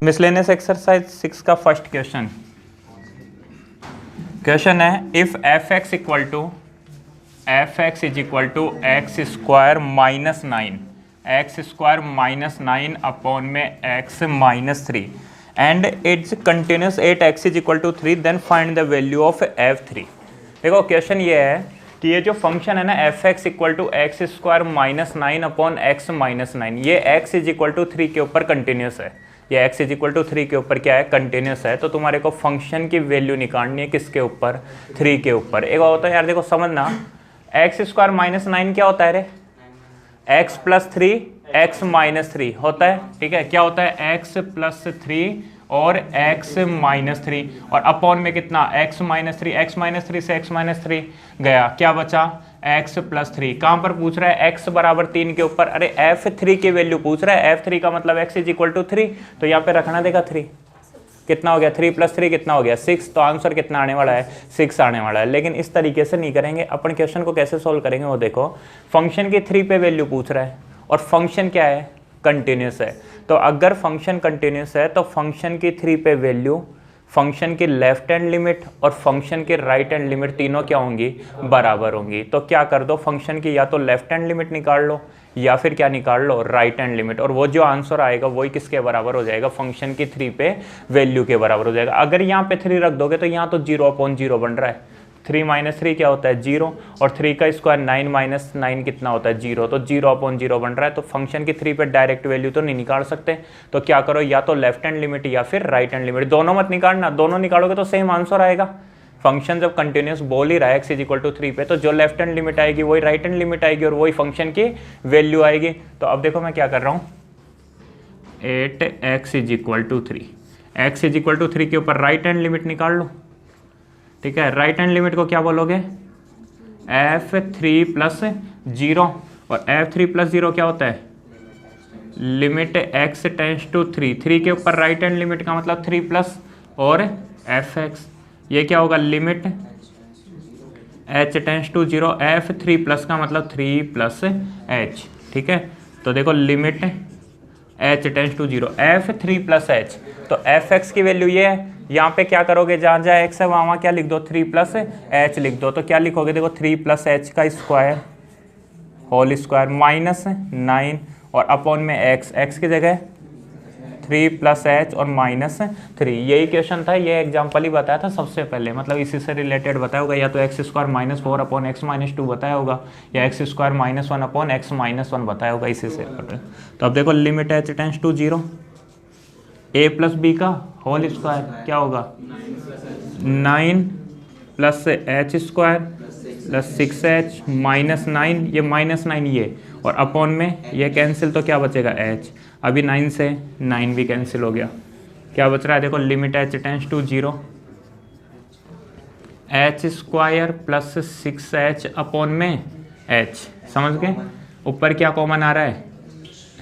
Miscellaneous exercise 6 का first question है if F x equal to x square minus 9 upon में X minus 3 and it's continuous at x is equal to 3 then find the value of f3। देखो question ये है कि ये जो function है ना f x equal to x square minus 9 upon x minus 9, ये x इज इक्वल टू 3 के ऊपर कंटिन्यूस है। ये x इज इक्वल टू 3 के ऊपर क्या है, कंटिन्यूस है। तो तुम्हारे को फंक्शन की वैल्यू निकालनी है किसके ऊपर, 3 के ऊपर। एक होता है यार, देखो समझना, एक्स स्क्वायर माइनस 9 क्या होता है रे, x प्लस 3 x माइनस 3 होता है। ठीक है, क्या होता है x प्लस 3 और x माइनस 3 और अपॉन में कितना x माइनस 3 से x माइनस 3 गया, क्या बचा x प्लस 3। कहाँ पर पूछ रहा है, x बराबर 3 के ऊपर। अरे f3 की वैल्यू पूछ रहा है, f3 का मतलब x इज इक्वल टू 3, तो यहाँ पे रखना देगा 3। कितना हो गया, 3 प्लस 3 कितना हो गया 6। तो आंसर कितना आने वाला है, 6 आने वाला है। लेकिन इस तरीके से नहीं करेंगे अपन, क्वेश्चन को कैसे सोल्व करेंगे वो देखो। फंक्शन की 3 पे वैल्यू पूछ रहा है और फंक्शन क्या है, कंटिन्यूस है। तो अगर फंक्शन कंटिन्यूस है तो फंक्शन की 3 पे वैल्यू, फंक्शन की लेफ्ट हैंड लिमिट और फंक्शन की राइट हैंड लिमिट तीनों क्या होंगी, बराबर होंगी। तो क्या कर दो, फंक्शन की या तो लेफ्ट हैंड लिमिट निकाल लो या फिर क्या निकाल लो, राइट हैंड लिमिट, और वो जो आंसर आएगा वही किसके बराबर हो जाएगा, फंक्शन की 3 पे वैल्यू के बराबर हो जाएगा। अगर यहाँ पे 3 रख दोगे तो यहाँ तो 0/0 बन रहा है। 3 माइनस 3 क्या होता है, 0, और 3 का स्क्वायर 9 माइनस 9 कितना होता है, 0, तो 0/0 बन रहा है। तो फंक्शन की 3 पे डायरेक्ट वैल्यू तो नहीं निकाल सकते, तो क्या करो, या तो लेफ्ट हैंड लिमिट या फिर राइट हैंड लिमिट, दोनों मत निकालना। दोनों निकालोगे तो सेम आंसर आएगा। फंक्शन जब कंटिन्यूस बोल ही रहा है x इज इक्वल टू 3 पे, तो जो लेफ्ट हैंड लिमिट आएगी वही राइट हैंड लिमिट आएगी और वही फंक्शन की वैल्यू आएगी। तो अब देखो मैं क्या कर रहा हूँ, 8x is equal to 3, x is equal to 3 के ऊपर राइट हैंड लिमिट निकाल लो। ठीक है, राइट हैंड लिमिट को क्या बोलोगे, f3 प्लस 0, और f3 प्लस 0 क्या होता है, लिमिट x टेंस टू 3 के ऊपर राइट हैंड लिमिट का मतलब 3 प्लस और fx, ये क्या होगा, limit h tends to 0, f3 plus का मतलब 3 प्लस h। ठीक है, तो देखो limit h tends to 0, f3 plus h, तो fx की वैल्यू ये है। यहाँ पे क्या करोगे, जहाँ जहाँ x है वहाँ क्या लिख दो, 3 प्लस h लिख दो। तो क्या लिखोगे, देखो 3 प्लस h का स्क्वायर होल स्क्वायर माइनस 9 और अपॉन में x की जगह 3 प्लस h और माइनस 3। यही क्वेश्चन था, ये एग्जाम्पल ही बताया था सबसे पहले, मतलब इसी से रिलेटेड बताया होगा। या तो x square minus 4 upon x minus 2 बताया होगा, या x square minus 1 upon x minus 1 बताया होगा इसी से। तो अब देखो limit h tends to 0, a plus b का होल स्क्वायर क्या होगा, 9 plus h square plus 6h minus 9, ये माइनस 9 ये, और अपॉन में ये कैंसिल, तो क्या बचेगा h। अभी 9 से 9 भी कैंसिल हो गया, क्या बच रहा है, देखो limit h tends to 0, h square plus 6h upon में h। समझ गए, ऊपर क्या कॉमन आ रहा है,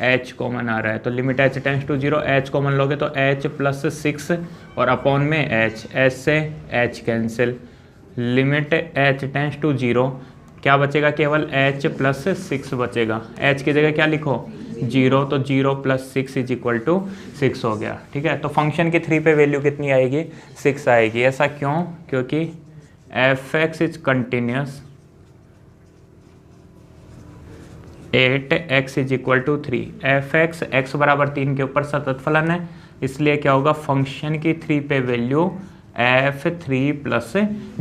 h कॉमन आ रहा है। तो limit h tends to 0, h common लोगे तो h प्लस 6 और अपॉन में h से h cancel, limit h tends to 0, क्या बचेगा, केवल h प्लस 6 बचेगा। h की जगह क्या लिखो, 0, तो 0 प्लस 6 इज इक्वल टू 6 हो गया। ठीक है, तो फंक्शन की 3 पे वैल्यू कितनी आएगी, 6 आएगी। ऐसा क्यों, क्योंकि f(x) is continuous 8x is equal to 3, f(x) x बराबर 3 के ऊपर सतत फलन है, इसलिए क्या होगा, फंक्शन की 3 पे वैल्यू f3 प्लस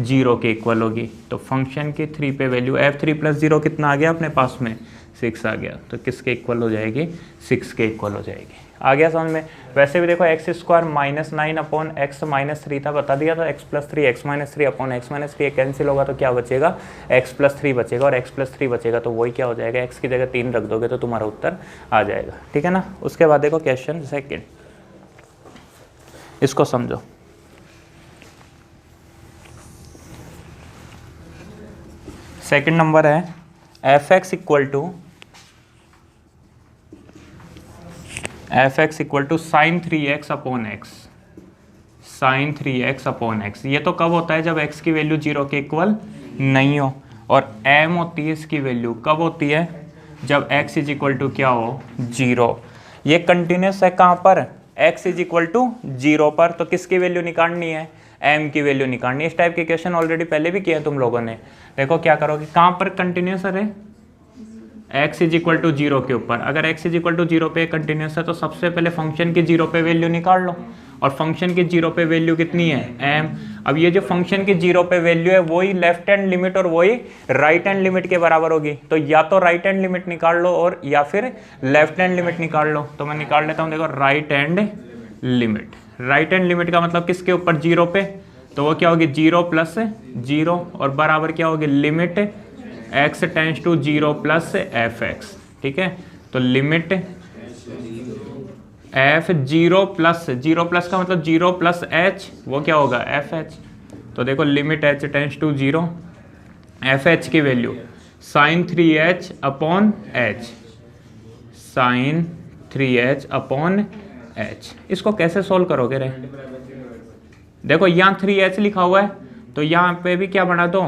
0 के इक्वल होगी। तो फंक्शन की 3 पे वैल्यू f3 प्लस 0 कितना आ गया अपने पास में, 6 आ गया। तो किसके इक्वल हो जाएगी, 6 के इक्वल हो जाएगी। आ गया समझ में। वैसे भी देखो x square minus 9 upon x minus 3 था, बता दिया था, x plus 3 x minus 3 upon x minus 3 cancel होगा तो क्या बचेगा, एक्स प्लस 3 बचेगा, और एक्स प्लस 3 बचेगा तो वही क्या हो जाएगा, एक्स की जगह 3 रख दोगे तो तुम्हारा उत्तर आ जाएगा। ठीक है ना। उसके बाद देखो क्वेश्चन सेकेंड, इसको समझो। सेकेंड नंबर है F x equal to sine 3x upon x, sine 3x upon x. ये तो कब होता है, जब x की वैल्यू 0 के इक्वल नहीं हो। और m होती है इसकी वैल्यू, कब होती है, जब x इज इक्वल टू क्या हो, 0। ये कंटिन्यूस है कहाँ पर, x इज इक्वल टू 0 पर। तो किसकी वैल्यू निकालनी है, m की वैल्यू निकालनी है। इस टाइप के क्वेश्चन ऑलरेडी पहले भी किए हैं तुम लोगों ने। देखो क्या करोगे, कहाँ पर कंटिन्यूस है, x इज इक्वल टू 0 के ऊपर। अगर x इज इक्वल टू 0 पे कंटिन्यूस है तो सबसे पहले फंक्शन की 0 पे वैल्यू निकाल लो, और फंक्शन की 0 पे वैल्यू कितनी है, m। अब ये जो फंक्शन की 0 पे वैल्यू है वही लेफ्ट हैंड लिमिट और वही राइट हैंड लिमिट के बराबर होगी। तो या तो राइट हैंड लिमिट निकाल लो और या फिर लेफ्ट हैंड लिमिट निकाल लो। तो मैं निकाल लेता हूँ, देखो right hand limit. Right hand limit का मतलब किसके ऊपर, 0 पे, तो वो क्या होगी 0 प्लस 0 और बराबर क्या होगी limit x tends to 0 plus fx। ठीक है, तो लिमिट f 0 प्लस का मतलब 0 प्लस h, वो क्या होगा fh। तो देखो limit h tends to 0, fh की value sine 3h upon h, sine 3h upon h। इसको कैसे सोल्व करोगे रे, देखो यहाँ 3h लिखा हुआ है तो यहाँ पे भी क्या बना दो,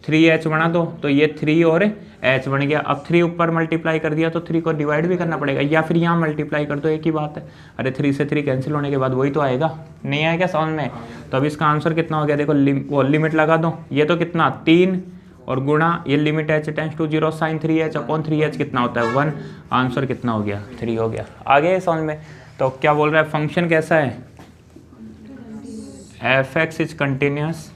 3h बना दो, तो ये 3 और h बन गया। अब 3 ऊपर मल्टीप्लाई कर दिया तो 3 को डिवाइड भी करना पड़ेगा, या फिर यहाँ मल्टीप्लाई कर दो, एक ही बात है। अरे 3 से 3 कैंसिल होने के बाद वही तो आएगा, नहीं आएगा समझ में। तो अब इसका आंसर कितना हो गया, देखो वो लिमिट लगा दो, ये तो कितना 3 और गुणा ये limit h tends to 0 sine 3h upon 3h कितना होता है 1। आंसर कितना हो गया 3 हो गया। आगे समझ में। तो क्या बोल रहा है, फंक्शन कैसा है, fx is continuous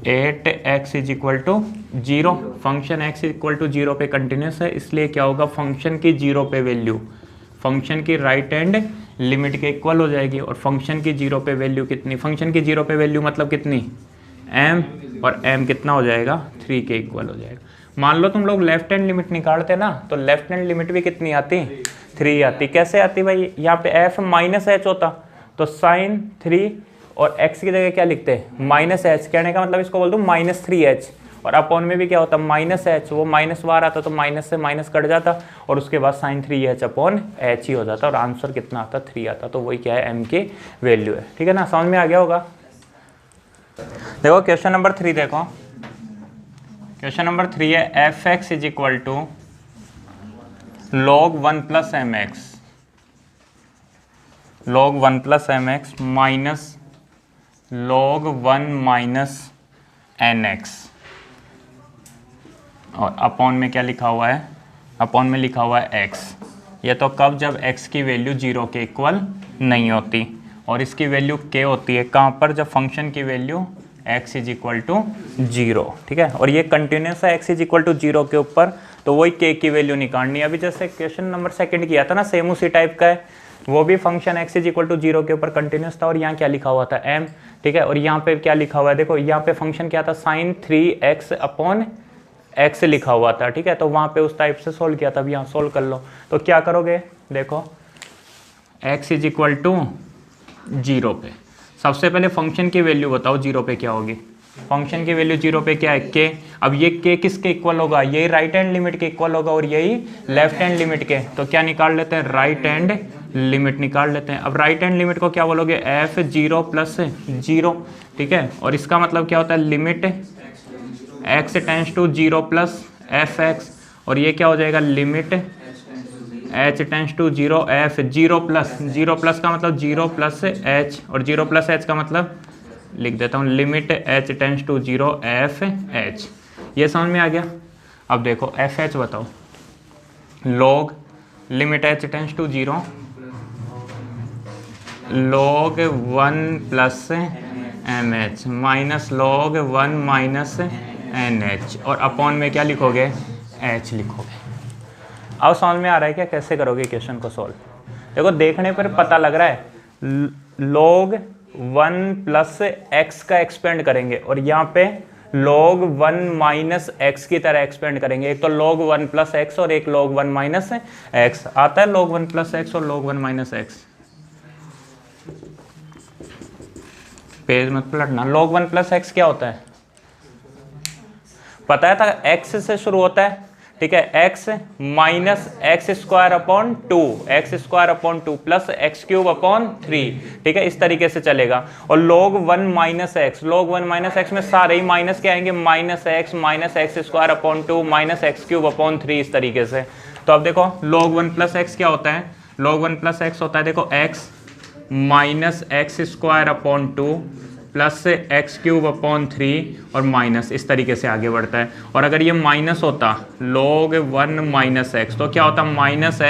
8x is equal to 0। Function x is equal to 0 पे कंटिन्यूस है, इसलिए क्या होगा, फंक्शन की 0 पे वैल्यू फंक्शन की राइट हैंड लिमिट के इक्वल हो जाएगी। और फंक्शन की 0 पे वैल्यू कितनी, फंक्शन की 0 पे वैल्यू मतलब कितनी, m, और m कितना हो जाएगा 3 के इक्वल हो जाएगा। मान लो तुम लोग लेफ्ट हैंड लिमिट निकालते ना, तो लेफ्ट हैंड लिमिट भी कितनी आती, 3 आती। कैसे आती भाई, यहाँ पे f माइनस h होता तो साइन 3 और x की जगह क्या लिखते हैं माइनस h, कहने का मतलब इसको बोल दूँ माइनस 3h, और अपॉन में भी क्या होता माइनस h, वो माइनस बार आता तो माइनस से माइनस कट जाता और उसके बाद साइन 3h अपॉन h ही हो जाता और आंसर कितना आता 3 आता। तो वही क्या है m की वैल्यू है। ठीक है ना, समझ में आ गया होगा। देखो क्वेश्चन नंबर 3 देखो, क्वेश्चन नंबर 3 है fx is equal to log 1 plus mx, log 1 plus mx minus log 1 minus nx, और अपॉन में क्या लिखा हुआ है, अपॉन में लिखा हुआ है x। ये तो कब, जब x की वैल्यू 0 के इक्वल नहीं होती, और इसकी वैल्यू k होती है कहाँ पर, जब फंक्शन की value x is equal to 0। ठीक है, और ये कंटिन्यूस है x इज इक्वल टू 0 के ऊपर, तो वही k की वैल्यू निकालनी है। अभी जैसे क्वेश्चन नंबर 2 किया था ना, सेम उसी टाइप का है, वो भी function x is equal to 0 के ऊपर कंटिन्यूस था और यहाँ क्या लिखा हुआ था m। ठीक है, और यहाँ पे क्या लिखा हुआ है, देखो यहाँ पे फंक्शन क्या था साइन 3x अपॉन x लिखा हुआ था। ठीक है, तो वहाँ पे उस टाइप से सोल्व किया था, अब यहाँ सोल्व कर लो। तो क्या करोगे, देखो x इज इक्वल टू 0 पे सबसे पहले फंक्शन की वैल्यू बताओ 0 पे क्या होगी, फंक्शन की वैल्यू 0 पे क्या है k। अब ये k किसके इक्वल होगा, यही राइट हैंड लिमिट के इक्वल होगा और यही लेफ्ट हैंड लिमिट के। तो क्या निकाल लेते हैं, राइट हैंड लिमिट निकाल लेते हैं। अब राइट हैंड लिमिट को क्या बोलोगे, f 0 प्लस 0। ठीक है, और इसका मतलब क्या होता है, limit x tends to 0 plus fx, और ये क्या हो जाएगा, limit h tends to 0 f 0 plus का मतलब 0 प्लस h, और 0 प्लस h का मतलब लिख देता हूँ limit h tends to 0 f h। ये समझ में आ गया। अब देखो f h बताओ, log limit h tends to 0 log 1 plus m h minus log 1 minus n h, और अपॉन में क्या लिखोगे, h लिखोगे। अब समझ में आ रहा है क्या कैसे करोगे क्वेश्चन को सॉल्व। देखो देखने पर पता लग रहा है log 1 प्लस एक्स का एक्सपेंड करेंगे और यहाँ पे log 1 माइनस एक्स की तरह एक्सपेंड करेंगे। एक तो log 1 प्लस एक्स और एक log 1 माइनस एक्स। आता है log 1 प्लस एक्स और log 1 माइनस एक्स, पेज मत पलटना। log 1 प्लस एक्स क्या होता है, पता है था, x से शुरू होता है, ठीक है, x minus x square upon 2, x square upon 2 plus x cube upon 3, ठीक है, इस तरीके से चलेगा। और log 1 minus x, log 1 minus x में सारे ही माइनस क्या आएंगे, minus x square upon 2 minus x cube upon 3, इस तरीके से। तो अब देखो log 1 प्लस एक्स क्या होता है, log 1 प्लस एक्स होता है देखो x minus x square upon 2 plus x cube upon 3 और माइनस, इस तरीके से आगे बढ़ता है। और अगर ये माइनस होता log 1 माइनस एक्स तो क्या होता, minus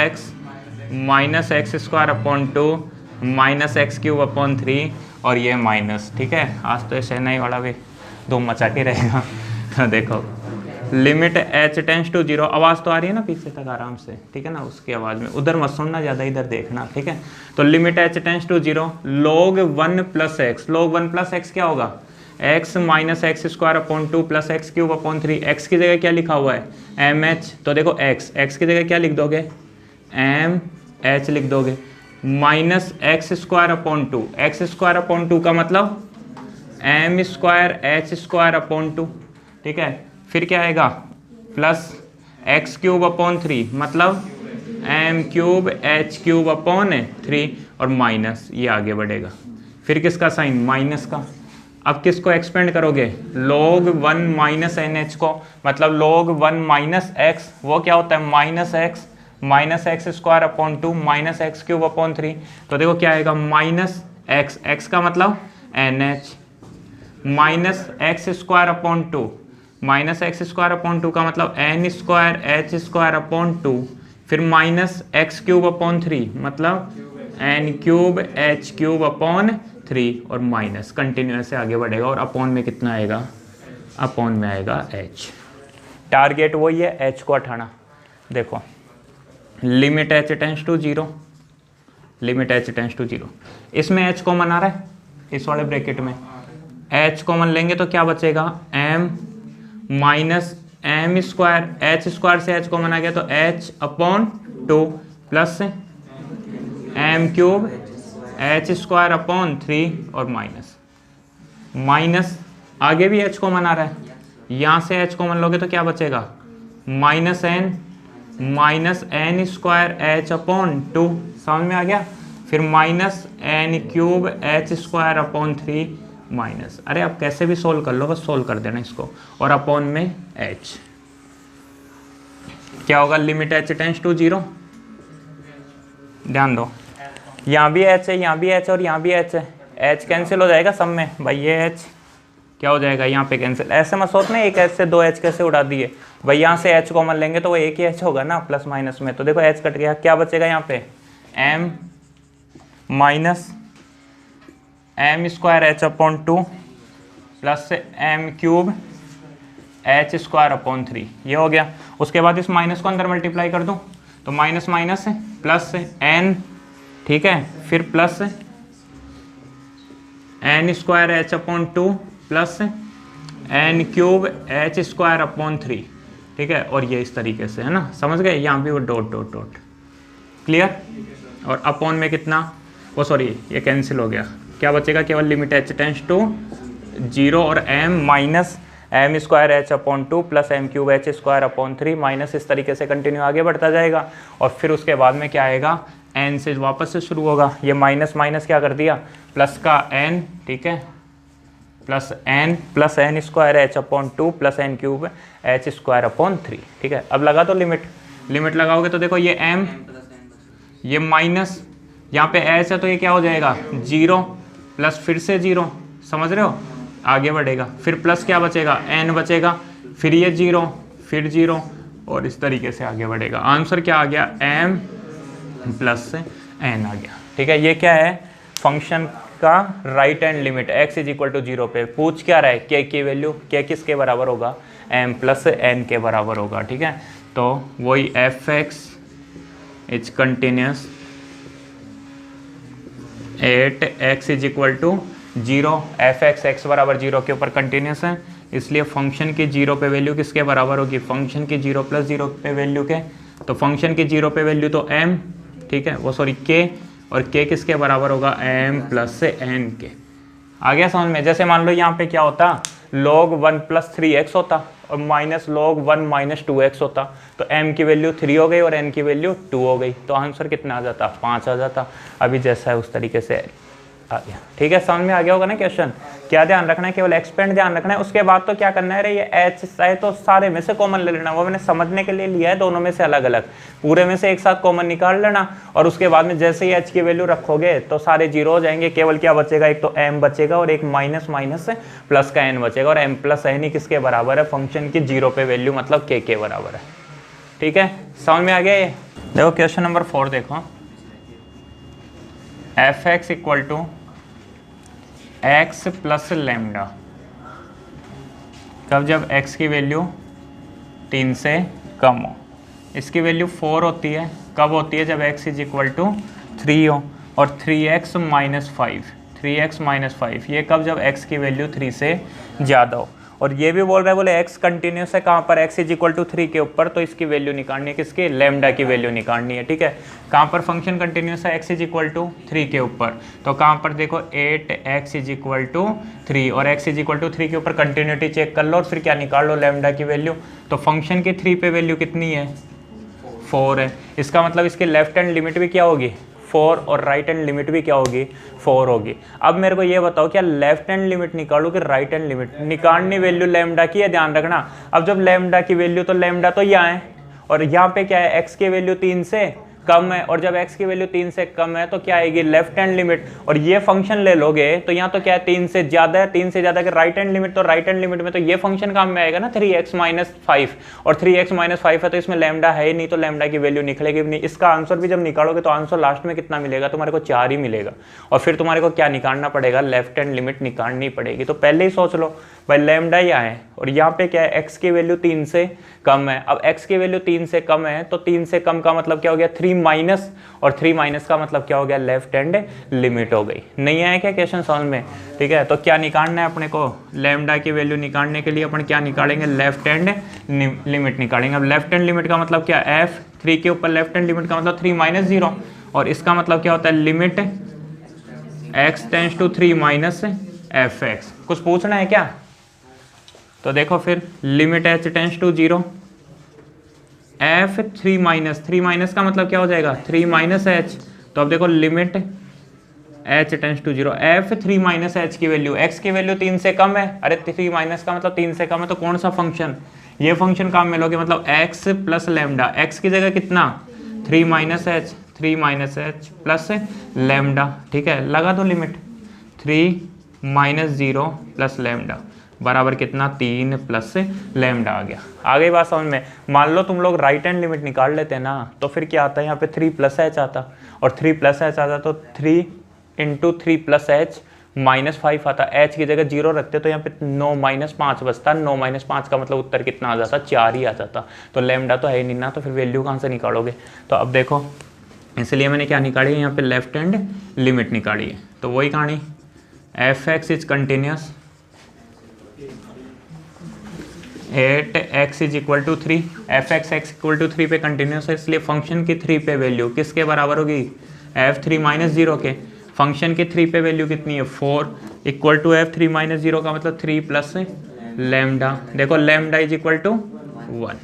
x square upon 2 minus x cube upon 3 और ये माइनस, ठीक है। आज तो ये शहनाई वाला भी धूम मचा के रहेगा। देखो लिमिट h टेंस टू 0, आवाज़ तो आ रही है ना पीछे तक आराम से, ठीक है ना, उसकी आवाज़ में उधर मत सुनना ज़्यादा, इधर देखना, ठीक है। तो limit h tends to 0 log 1 plus x, log 1 plus x क्या होगा, x minus x square upon 2 plus x cube upon 3, x की जगह क्या लिखा हुआ है mh, तो देखो x की जगह क्या लिख दोगे mh लिख दोगे, minus x square upon 2, x square upon 2 का मतलब m square h square upon 2, ठीक है। फिर क्या आएगा प्लस एक्स क्यूब अपॉन 3 मतलब m cube h cube upon 3 और माइनस, ये आगे बढ़ेगा। फिर किसका साइन, माइनस का। अब किसको एक्सपेंड करोगे, log 1 माइनस एन एच को, मतलब log 1 माइनस एक्स वो क्या होता है minus x square upon 2 minus x cube upon 3। तो देखो क्या आएगा माइनस एक्स का मतलब n h, minus x square upon 2 minus x square upon 2 का मतलब n square h square upon 2, फिर माइनस एक्स क्यूब अपॉन 3 मतलब n cube h cube upon 3 और माइनस, कंटिन्यूस से आगे बढ़ेगा। और अपॉन में कितना आएगा, अपॉन में आएगा h। टारगेट वही है h को हटाना। देखो limit h tends to 0, limit h tends to 0, इसमें h कॉमन आ रहा है, इस वाले ब्रैकेट में h कॉमन लेंगे तो क्या बचेगा m minus m square, h square से एच कॉमन आ गया तो h upon 2 plus m cube h square upon 3 और माइनस आगे भी एच कॉमन आ रहा है, यहाँ से एच कॉमन लोगे तो क्या बचेगा minus n square h upon 2, समझ में आ गया। फिर minus n cube h square upon 3 minus, अरे आप कैसे भी सोल्व कर लो, बस सोल्व कर देना इसको, और अपॉन में h क्या होगा, लिमिट h टेंस टू 0। ध्यान दो यहाँ भी h है, यहाँ भी h और यहाँ भी h है, h कैंसिल हो जाएगा सब में भाई, ये h क्या हो जाएगा यहाँ पे कैंसिल। ऐसे मत सोचना एक h से 2 h कैसे उड़ा दिए भाई, यहाँ से h कॉमन लेंगे तो वो एक ही h होगा ना प्लस माइनस में। तो देखो h कट गया, क्या बचेगा यहाँ पे m minus m square h upon 2 plus m cube h square upon 3, ये हो गया। उसके बाद इस माइनस को अंदर मल्टीप्लाई कर दूं तो माइनस माइनस है प्लस एन, ठीक है, फिर plus n square h upon 2 plus n cube h square upon 3, ठीक है। और ये इस तरीके से है ना, समझ गए, यहाँ भी वो डॉट डॉट डॉट, क्लियर। और अपॉन में कितना, वो सॉरी ये कैंसिल हो गया, क्या बचेगा केवल लिमिट h टेंस टू 0 और m minus m square h upon 2 plus m cube h square upon 3 minus, इस तरीके से कंटिन्यू आगे बढ़ता जाएगा। और फिर उसके बाद में क्या आएगा, n से वापस से शुरू होगा, ये माइनस माइनस क्या कर दिया प्लस का n, ठीक है, plus n square h upon 2 plus n cube h square upon 3, ठीक है। अब लगा दो लिमिट लगाओगे तो देखो ये m, ये माइनस, यहाँ पे h है तो ये क्या हो जाएगा 0 प्लस फिर से 0, समझ रहे हो, आगे बढ़ेगा। फिर प्लस क्या बचेगा n बचेगा, फिर ये 0 फिर 0 और इस तरीके से आगे बढ़ेगा। आंसर क्या आ गया m प्लस n आ गया, ठीक है। ये क्या है फंक्शन का right hand limit x is equal to 0 पे। पूछ क्या रहा है k की वैल्यू, k किसके बराबर होगा m प्लस n के बराबर होगा, ठीक है। तो वही f(x) is continuous at x is equal to 0, f(x) x बराबर 0 के ऊपर कंटिन्यूस है, इसलिए फंक्शन की 0 पे वैल्यू किसके बराबर होगी, फंक्शन की 0 प्लस 0 पे वैल्यू के। तो फंक्शन की 0 पे वैल्यू तो m, ठीक है, वो सॉरी k, और k किसके बराबर होगा m प्लस n के। आ गया समझ में। जैसे मान लो यहाँ पे क्या होता log 1 प्लस 3x होता और माइनस log 1 माइनस 2x होता, तो m की वैल्यू 3 हो गई और n की वैल्यू 2 हो गई, तो आंसर कितना आ जाता, 5 आ जाता। अभी जैसा है उस तरीके से आ गया। ठीक है, समझ में आ गया होगा ना क्वेश्चन। क्या ध्यान रखना है, केवल एक्सपेंड ध्यान रखना है, उसके बाद तो क्या करना है, ये एच है तो सारे में से कॉमन ले लेना, वो मैंने समझने के लिए लिया है, दोनों में से अलग अलग, पूरे में से एक साथ कॉमन निकाल लेना और उसके बाद में जैसे ही एच की वैल्यू रखोगे तो सारे जीरो हो जाएंगे, केवल क्या बचेगा, एक तो एम बचेगा और एक माइनस माइनस प्लस का एन बचेगा, और एम प्लस एन ही किसके बराबर है, फंक्शन की जीरो पे वैल्यू मतलब के बराबर है। ठीक है, समझ में आ गया ये। देखो क्वेश्चन नंबर 4 देखो, f x equal to x plus lambda, कब, जब x की वैल्यू 3 से कम हो। इसकी वैल्यू 4 होती है, कब होती है, जब x इज इक्वल टू 3 हो, और 3x माइनस 5, ये कब, जब x की वैल्यू 3 से ज़्यादा हो। और ये भी बोल रहा है, बोले x कंटिन्यूस है कहाँ पर, x इज इक्वल टू 3 के ऊपर, तो इसकी वैल्यू निकालनी है, किसकी, लैम्डा की वैल्यू निकालनी है। ठीक है, कहाँ पर फंक्शन कंटिन्यूस है, x इज इक्वल टू 3 के ऊपर, तो कहाँ पर देखो 8x इज इक्वल टू 3, और x इज इक्वल टू 3 के ऊपर कंटिन्यूटी चेक कर लो और फिर क्या निकाल लो, लैम्डा की वैल्यू। तो फंक्शन की 3 पे वैल्यू कितनी है, 4 है, इसका मतलब इसकी लेफ्ट हैंड लिमिट भी क्या होगी, 4, और राइट हैंड लिमिट भी क्या होगी, 4 होगी। अब मेरे को ये बताओ, क्या लेफ्ट हैंड लिमिट निकालू कि राइट हैंड लिमिट, निकालनी वैल्यू लैम्डा की है, ध्यान रखना। अब जब लैम्डा की वैल्यू, तो लैम्डा तो यहाँ है और यहाँ पे क्या है, x की वैल्यू 3 से कम है, और जब x की वैल्यू 3 से कम है तो क्या आएगी, लेफ्ट हैंड लिमिट, और ये फंक्शन ले लोगे तो यहाँ तो क्या है, 3 से ज़्यादा है, 3 से ज़्यादा के राइट हैंड लिमिट, तो राइट हैंड लिमिट में तो ये फंक्शन काम में आएगा ना, 3x माइनस 5, और 3x माइनस 5 है तो इसमें लैम्डा है ही नहीं, तो लैम्डा की वैल्यू निकलेगी भी नहीं। इसका आंसर भी जब निकालोगे तो आंसर लास्ट में कितना मिलेगा, तुम्हारे को 4 ही मिलेगा, और फिर तुम्हारे को क्या निकालना पड़ेगा, लेफ्ट हैंड लिमिट निकालनी पड़ेगी। तो पहले ही सोच लो भाई, लैम्डा यहाँ है और यहाँ पे क्या है, x की वैल्यू 3 से कम है। अब x की वैल्यू 3 से कम है तो 3 से कम का मतलब क्या हो गया, 3 माइनस, और 3 माइनस का मतलब क्या हो गया, लेफ्ट हैंड लिमिट हो गई। नहीं आया क्या क्वेश्चन समझ में। ठीक है, तो क्या निकालना है अपने को, लैम्डा की वैल्यू निकालने के लिए अपन क्या निकालेंगे, लेफ्ट हैंड लिमिट निकालेंगे। अब लेफ्ट हैंड लिमिट का मतलब क्या, f 3 के ऊपर लेफ्ट हैंड लिमिट का मतलब 3 माइनस 0, और इसका मतलब क्या होता है, limit x tends to 3 minus f x. कुछ पूछना है क्या, तो देखो फिर limit h tends to 0, f 3 minus का मतलब क्या हो जाएगा, 3 माइनस h, तो अब देखो limit h tends to 0, f 3 minus h की वैल्यू, x की वैल्यू 3 से कम है, अरे 3 माइनस का मतलब 3 से कम है, तो कौन सा फंक्शन, ये फंक्शन काम में लोगे, मतलब x प्लस लैम्डा, x की जगह कितना, 3 माइनस h प्लस लैम्डा। ठीक है, लगा दो लिमिट, 3 माइनस 0 प्लस लैम्डा बराबर कितना, 3 प्लस लैम्डा आ गया। आ गई बात समझ में। मान लो तुम लोग राइट हैंड लिमिट निकाल लेते हैं ना, तो फिर क्या आता है, यहाँ पे 3 प्लस एच आता, और 3 प्लस एच आता तो 3 इंटू 3 प्लस एच माइनस 5 आता, एच की जगह 0 रखते तो यहाँ पे 9 माइनस 5 बचता, 9 माइनस 5 का मतलब उत्तर कितना आ जाता, 4 ही आ जाता। तो लैम्डा तो है ही नहीं ना, तो फिर वैल्यू कहाँ से निकालोगे। तो अब देखो, इसलिए मैंने क्या निकाली है, यहाँ पे लेफ्ट हैंड लिमिट निकाली है, तो वही कहानी, f x is continuous 8x is equal to 3, f x x equal to 3 पे कंटिन्यूस है, इसलिए फंक्शन की 3 पे वैल्यू किसके बराबर होगी, f3 माइनस 0 के। फंक्शन की 3 पे वैल्यू कितनी है, 4 इक्वल टू f3 माइनस 0 का मतलब 3 प्लस लैम्डा। देखो लैम्डा इज इक्वल टू 1।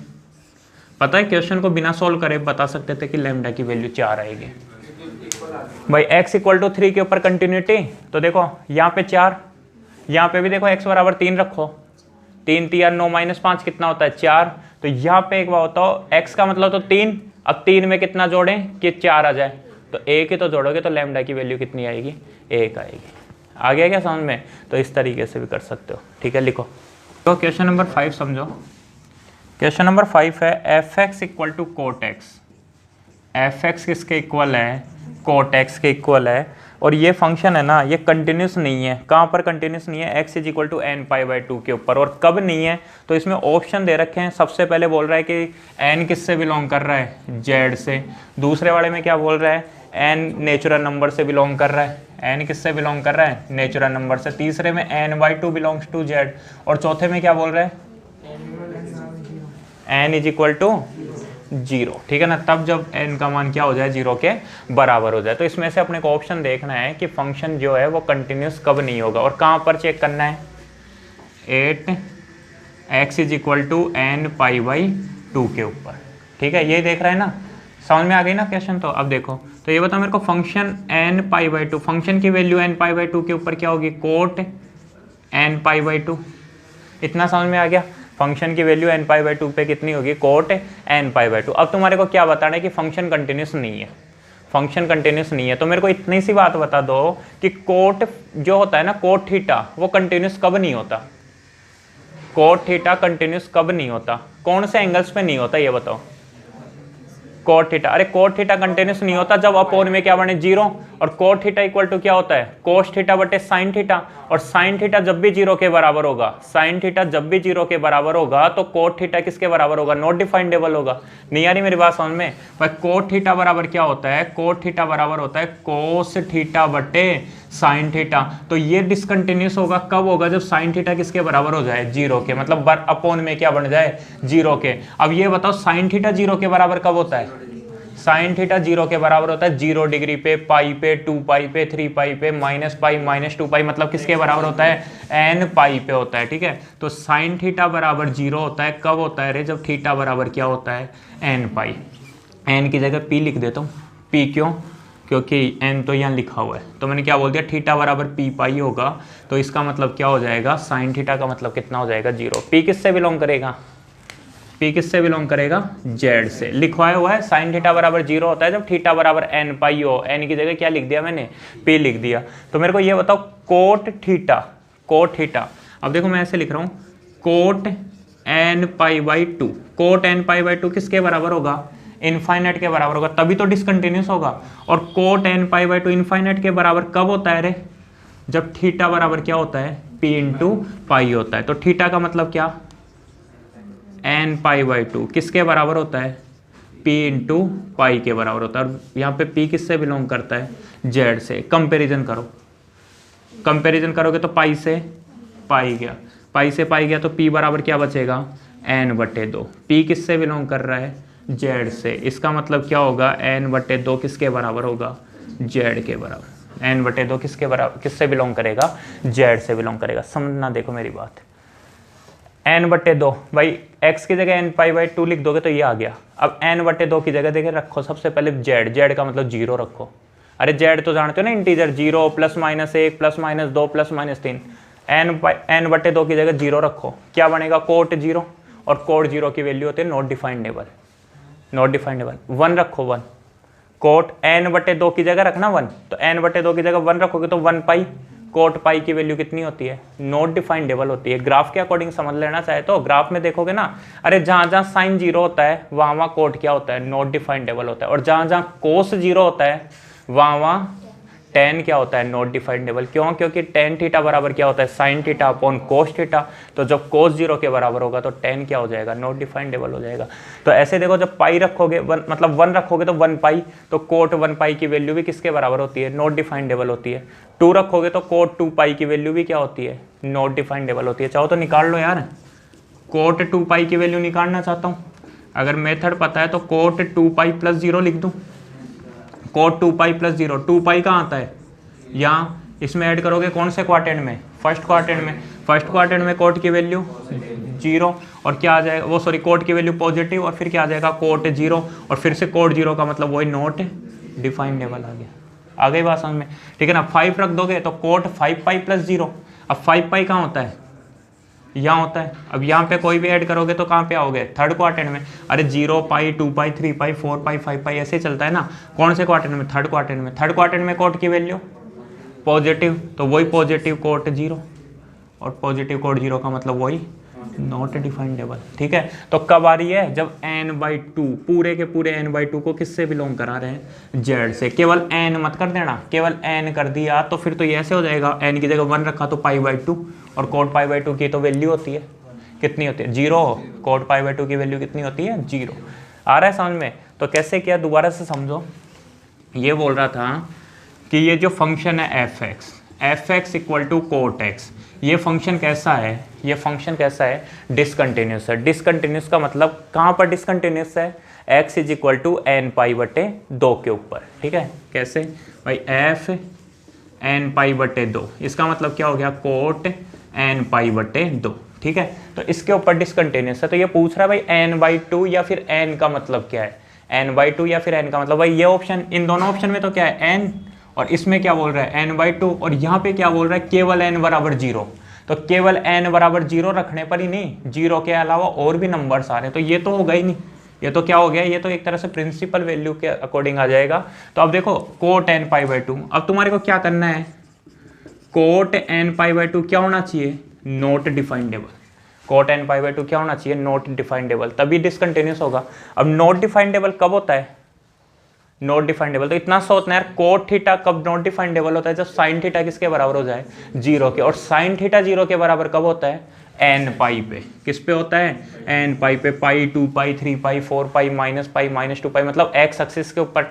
पता है क्वेश्चन को बिना सोल्व करे बता सकते थे कि लैम्डा की वैल्यू 4 आएगी। भाई x इक्वल टू 3 के ऊपर कंटिन्यूटी, तो देखो यहाँ पे 4, यहाँ पे भी देखो x बराबर 3 रखो, 3 3 9 माइनस 5 कितना होता है, 4। तो यहाँ पे एक बात बताओ, x का मतलब तो 3, अब 3 में कितना जोड़ें कि 4 आ जाए, तो 1 ही तो जोड़ोगे, तो लैम्डा की वैल्यू कितनी आएगी, 1 आएगी। आ गया क्या समझ में। तो इस तरीके से भी कर सकते हो। ठीक है, लिखो। तो क्वेश्चन नंबर 5 समझो। क्वेश्चन नंबर 5 है F x equal to cot x. F x किसके इक्वल है, कोट एक्स के इक्वल है, और ये फंक्शन है ना, ये कंटिन्यूस नहीं है। कहाँ पर कंटिन्यूस नहीं है, x is equal to n pi by 2 के ऊपर। और कब नहीं है, तो इसमें ऑप्शन दे रखे हैं। सबसे पहले बोल रहा है कि n किससे बिलोंग कर रहा है, z से। दूसरे वाले में क्या बोल रहा है, n नेचुरल नंबर से बिलोंग कर रहा है। n किससे बिलोंग कर रहा है, नेचुरल नंबर से। तीसरे में n/2 बिलोंग्स टू z, और चौथे में क्या बोल रहा है, n इज इक्वल टू 0। ठीक है ना, तब जब n का मान क्या हो जाए, 0 के बराबर हो जाए। तो इसमें से अपने को ऑप्शन देखना है कि फंक्शन जो है वो कंटिन्यूस कब नहीं होगा, और कहाँ पर चेक करना है, 8x is equal to n pi by 2 के ऊपर। ठीक है, ये देख रहे हैं ना, समझ में आ गई ना क्वेश्चन। तो अब देखो, तो ये बताओ मेरे को function n pi by 2, function की वैल्यू n पाई बाई 2 के ऊपर क्या होगी, कोट n पाई बाई 2। इतना समझ में आ गया, फंक्शन की वैल्यू n पाई बाई 2 पे कितनी होगी, कोट n पाई बाई 2। अब तुम्हारे को क्या बताना है कि फंक्शन कंटिन्यूस नहीं है, फंक्शन कंटिन्यूस नहीं है। तो मेरे को इतनी सी बात बता दो कि कोट जो होता है ना, कोट थीटा, वो कंटिन्यूस कब नहीं होता, कोट थीटा कंटिन्यूस कब नहीं होता, कौन से एंगल्स पे नहीं होता, ये बताओ। कोट थीटा, अरे कोट थीटा कंटिन्यूस नहीं होता जब अपोन में क्या बने, जीरो, और कोट थीटा इक्वल टू क्या होता है, कोस थीटा बटे साइन थीटा, और साइन थीटा जब भी जीरो के बराबर होगा, साइन थीटा जब भी जीरो के बराबर होगा तो कोट थीटा किसके बराबर होगा, नॉट डिफाइंडेबल होगा। नहीं आ रही मेरी बात समझ में भाई, कोट थीटा बराबर क्या होता है, कोट थीटा बराबर होता है कोस थीटा बटे साइन थीटा। तो ये डिसकंटिन्यूस होगा कब होगा, जब साइन थीटा किसके बराबर हो जाए, जीरो के, मतलब अपोन में क्या बन जाए, जीरो के। अब ये बताओ साइन थीटा जीरो के बराबर कब होता है, साइन थीटा जीरो के बराबर होता है 0 डिग्री पे, पाई पे, 2 पाई पे, 3 पाई पे, माइनस पाई, माइनस 2 पाई, मतलब किसके बराबर होता है, n पाई पे होता है। ठीक है, तो साइन थीटा बराबर 0 होता है कब होता है रे, जब थीटा बराबर क्या होता है, n पाई। n की जगह p लिख देता हूँ, p क्यों, क्योंकि n तो यहाँ लिखा हुआ है, तो मैंने क्या बोल दिया, थीटा बराबर p पाई होगा, तो इसका मतलब क्या हो जाएगा, साइन थीटा का मतलब कितना हो जाएगा, 0। p किससे बिलोंग करेगा, p किससे बिलोंग करेगा, z से। लिखवाया हुआ है साइन थीटा बराबर 0 होता है जब थीटा बराबर n पाई हो, n की जगह क्या लिख दिया मैंने, p लिख दिया। तो मेरे को ये बताओ कोट थीटा, कोट थीटा, अब देखो मैं ऐसे लिख रहा हूँ, cot n pi by 2, cot n pi by 2 किसके बराबर होगा, इनफाइनाइट के बराबर होगा, तभी तो डिसकंटिन्यूस होगा। और cot n pi by 2 infinite के बराबर कब होता है रे, जब थीटा बराबर क्या होता है, p इंटू पाई होता है। तो थीटा का मतलब क्या, n पाई बाई 2 किसके बराबर होता है, p इंटू पाई के बराबर होता है। और यहाँ पे p किससे बिलोंग करता है, z से। कंपैरिजन करो, कंपैरिजन करोगे तो पाई से पाई गया, पाई से पाई गया, तो p बराबर क्या बचेगा, n बटे 2। p किससे बिलोंग कर रहा है, z से। इसका मतलब क्या होगा, n बटे 2 किसके बराबर होगा, z के बराबर। n बटे 2 किसके बराबर, किससे बिलोंग करेगा, z से बिलोंग करेगा। समझना देखो मेरी बात, n बटे 2, भाई x की जगह n पाई बाई 2 लिख दोगे तो ये आ गया। अब n बटे 2 की जगह देखे रखो सबसे पहले z का मतलब 0 रखो। अरे z तो जानते हो ना, integer, 0 plus minus 1 plus minus 2 plus minus 3, n बटे 2 की जगह 0 रखो, क्या बनेगा, कोट 0, और कोट 0 की वैल्यू होती है नॉट डिफाइंडेबल, नॉट डिफाइंडेबल। 1 रखो, 1, कोट n बटे 2 की जगह रखना 1, तो n बटे 2 की जगह 1 रखोगे तो 1 पाई, कोट पाई की वैल्यू कितनी होती है, नॉट डिफाइंडेबल होती है। ग्राफ के अकॉर्डिंग समझ लेना चाहे तो ग्राफ में देखोगे ना, अरे जहाँ जहाँ साइन 0 होता है वहाँ वहाँ कोट क्या होता है, नॉट डिफाइंडेबल होता है, और जहाँ जहाँ कोस 0 होता है वहाँ वहाँ टेन क्या होता है, नॉट डिफाइंडेबल। क्यों, क्योंकि टेन थीटा बराबर क्या होता है, sine theta upon cos theta. तो जब कोस 0 के बराबर होगा तो टेन क्या हो जाएगा, नॉट डिफाइंडेबल हो जाएगा। तो ऐसे देखो, जब पाई रखोगे, मतलब 1 रखोगे तो 1 पाई, तो कोट 1 पाई की वैल्यू भी किसके बराबर होती है, नॉट डिफाइंडेबल होती है। 2 रखोगे तो कोट 2 पाई की वैल्यू भी क्या होती है, नॉट डिफाइंडेबल होती है। चाहो तो निकाल लो यार, कोट 2 पाई की वैल्यू निकालना चाहता हूँ, अगर मेथड पता है तो कोट 2 पाई प्लस 0 लिख दूँ, कोट 2 पाई प्लस 0। 2 पाई कहाँ आता है, यहाँ इसमें ऐड करोगे कौन से क्वाड्रेंट में, फर्स्ट क्वाड्रेंट में। फर्स्ट क्वाड्रेंट में कोट की वैल्यू 0 और क्या आ जाएगा, वो सॉरी कोट की वैल्यू पॉजिटिव, और फिर क्या आ जाएगा, कोट 0, और फिर से कोट 0 का मतलब वही नॉट डिफाइंडेबल आ गया। आ गई बात समझ में, ठीक है ना। 5 रख दोगे तो कोट 5 पाई प्लस 0। अब 5 पाई कहाँ होता है, यहाँ होता है। अब यहाँ पे कोई भी ऐड करोगे तो कहाँ पे आओगे, थर्ड क्वाड्रेंट में। अरे 0 पाई 2 पाई 3 पाई 4 पाई 5 पाई ऐसे चलता है ना। कौन से क्वाड्रेंट में, थर्ड क्वाड्रेंट में। थर्ड क्वाड्रेंट में कोट की वैल्यू पॉजिटिव, तो वही पॉजिटिव कोट 0, और पॉजिटिव कोट 0 का मतलब वही नॉट डिफाइंडेबल, ठीक है। तो कब आ रही है, जब n/2, पूरे के पूरे n/2 को किससे बिलोंग करा रहे हैं, z से। केवल n मत कर देना, केवल n कर दिया तो फिर तो ये ऐसे हो जाएगा, n की जगह 1 रखा तो π/2, और कोट π/2 की तो वैल्यू होती है, कितनी होती है, 0। कोट π/2 की वैल्यू कितनी होती है, 0। आ रहा है समझ में। तो कैसे किया, दोबारा से समझो। ये बोल रहा था कि ये जो फंक्शन है f(x) equal to cot x, ये फंक्शन कैसा है, ये फंक्शन कैसा है, डिसकंटिन्यूस है। डिसकंटिन्यूस का मतलब कहाँ पर डिसकंटिन्यूस है, x is equal to n π/2 के ऊपर, ठीक है। कैसे भाई, f n π/2, इसका मतलब क्या हो गया, कोट n पाई बटे 2, ठीक है। तो इसके ऊपर डिसकंटिन्यूस है, तो ये पूछ रहा है भाई n/2 या फिर n का मतलब क्या है, n/2 या फिर n का मतलब, भाई ये ऑप्शन, इन दोनों ऑप्शन में तो क्या है n, और इसमें क्या बोल रहा है n/2, और यहाँ पे क्या बोल रहा है केवल n बराबर 0। तो केवल n बराबर 0 रखने पर ही नहीं, 0 के अलावा और भी नंबर्स आ रहे हैं, तो ये तो होगा ही नहीं, ये तो क्या हो गया, ये तो एक तरह से प्रिंसिपल वैल्यू के अकॉर्डिंग आ जाएगा। तो अब देखो कोट n π/2, अब तुम्हारे को क्या करना है, कोट n π/2 क्या होना चाहिए, नॉट डिफाइंडेबल। कोट n π/2 क्या होना चाहिए, नॉट डिफाइंडेबल, तभी डिसकंटिन्यूस होगा। अब नॉट डिफाइंडेबल कब होता है, नॉट डिफाइंडेबल तो इतना सा होता है यार, कोट थीटा कब नॉट डिफाइंडेबल होता है, जब साइन थीटा किसके बराबर हो जाए, 0 के, और साइन थीटा 0 के बराबर कब होता है, n पाई पे, किस पे होता है, n पाई पे, पाई 2 पाई 3 पाई 4 पाई -2 पाई, मतलब x एक्सिस के ऊपर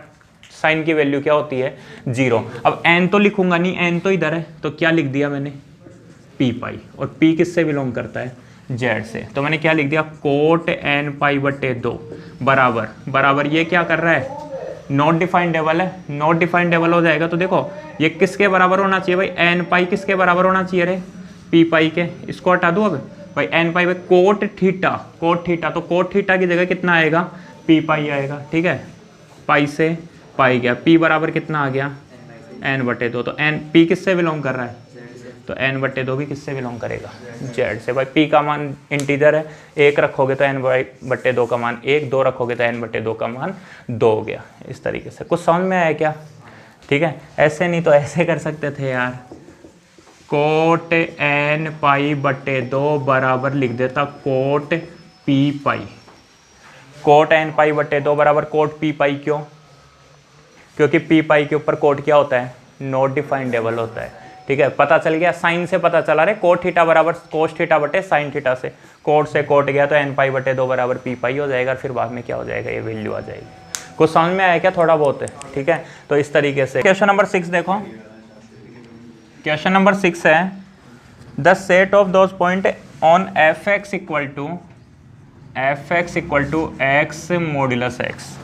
साइन की वैल्यू क्या होती है, 0। अब n तो लिखूंगा नहीं, n तो इधर है, तो क्या लिख दिया मैंने, p पाई, और p किससे बिलोंग करता है, z से, तो मैंने क्या लिख दिया, कोट n π/2 बराबर ये क्या कर रहा है, नॉट डिफाइंडेबल है, नॉट डिफाइंडेबल हो जाएगा, तो देखो ये किसके बराबर होना चाहिए भाई, n पाई किसके बराबर होना चाहिए रे, p पाई के, इसको हटा दो अब भाई, n पाई पे कोट थीटा, तो कोट थीटा की जगह कितना आएगा, p पाई आएगा, ठीक है, पाई से पाई गया, p बराबर कितना आ गया, n/2, तो n p किससे बिलोंग कर रहा है, तो n/2 भी किससे बिलोंग करेगा, z से। भाई p का मान इंटीजर है, 1 रखोगे तो n/2 का मान 1, 2 रखोगे तो n/2 का मान 2 हो गया। इस तरीके से कुछ समझ में आया क्या, ठीक है, ऐसे नहीं तो ऐसे कर सकते थे यार, कोट n π/2 बराबर लिख देता कोट p पाई, कोट n π/2 बराबर कोट p पाई, क्यों, क्योंकि p पाई के ऊपर कोट क्या होता है, नॉट डिफाइंडेबल होता है, ठीक है। पता चल गया, साइन से पता चला रे, कोट थीटा बराबर कोस थीटा बटे साइन थीटा से, कोट से कोट गया तो n π/2 बराबर p पाई हो जाएगा, फिर बाद में क्या हो जाएगा, ये वैल्यू आ जाएगी। कुछ समझ में आया क्या, थोड़ा बहुत है, ठीक है। तो इस तरीके से क्वेश्चन नंबर 6 देखो, क्वेश्चन नंबर 6 है, the set of those point on f(x) = x modulus x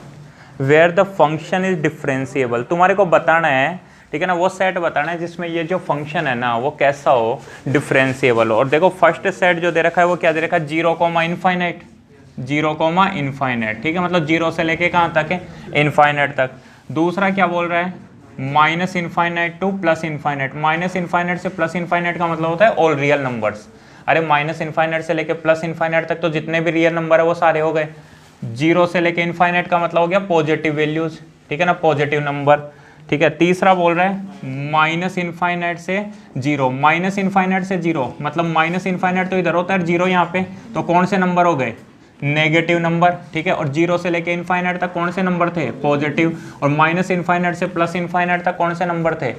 where the function is differentiable. तुम्हारे को बताना है, ठीक है ना, वो सेट बताना है जिसमें ये जो फंक्शन है ना वो कैसा हो, डिफरेंशिएबल हो। और देखो फर्स्ट सेट जो दे रखा है वो क्या दे रखा है, 0,∞, 0,∞, ठीक है, मतलब 0 से लेके कहाँ तक है, इनफाइनाइट तक। दूसरा क्या बोल रहा है, -∞ टू +∞, -∞ से +∞ का मतलब होता है ऑल रियल नंबर्स। अरे -∞ से लेके +∞ तक तो जितने भी रियल नंबर है वो सारे हो गए। 0 से लेके इनफाइनाइट का मतलब हो गया पॉजिटिव वैल्यूज, ठीक है ना, पॉजिटिव नंबर, ठीक है। तीसरा बोल रहा है -∞ से 0, -∞ से 0 मतलब -∞ तो इधर होता है, 0 यहाँ पे, तो कौन से नंबर हो गए, नेगेटिव नंबर, ठीक है। और 0 से लेके इनफाइनाइट तक कौन से नंबर थे, पॉजिटिव। और -∞ से +∞ तक कौन से नंबर थे,